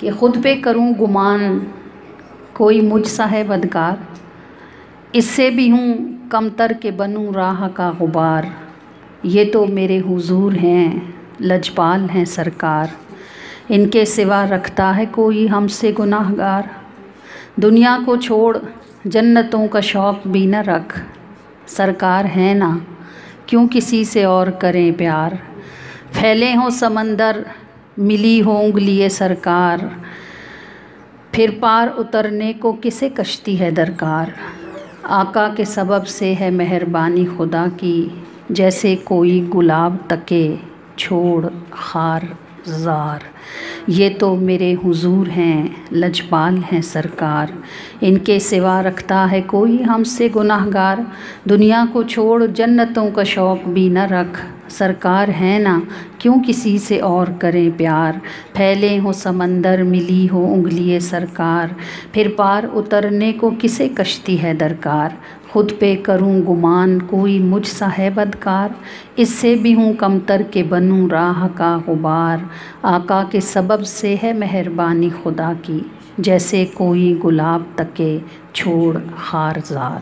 कि ख़ुद पे करूं गुमान कोई मुझ सा है बदकार, इससे भी हूँ कमतर के बनूं राह का गुबार। ये तो मेरे हुजूर हैं लजपाल हैं सरकार, इनके सिवा रखता है कोई हमसे गुनाहगार। दुनिया को छोड़ जन्नतों का शौक़ भी न रख, सरकार है ना क्यों किसी से और करें प्यार। फैले हों समंदर मिली हो उंगलिये सरकार, फिर पार उतरने को किसे कश्ती है दरकार। आका के सबब से है मेहरबानी खुदा की, जैसे कोई गुलाब तके छोड़ खार ज़ार। ये तो मेरे हुजूर हैं लजपाल हैं सरकार, इनके सिवा रखता है कोई हमसे गुनाहगार। दुनिया को छोड़ जन्नतों का शौक़ भी न रख, सरकार है ना क्यों किसी से और करें प्यार। फैले हो समंदर मिली हो उंगलिये सरकार, फिर पार उतरने को किसे कश्ती है दरकार। ख़ुद पे करूं गुमान कोई मुझ सा है बदकार, इससे भी हूँ कमतर के बनूं राह का गुबार। आका के सबब से है मेहरबानी खुदा की, जैसे कोई गुलाब तके छोड़ खार ज़ार।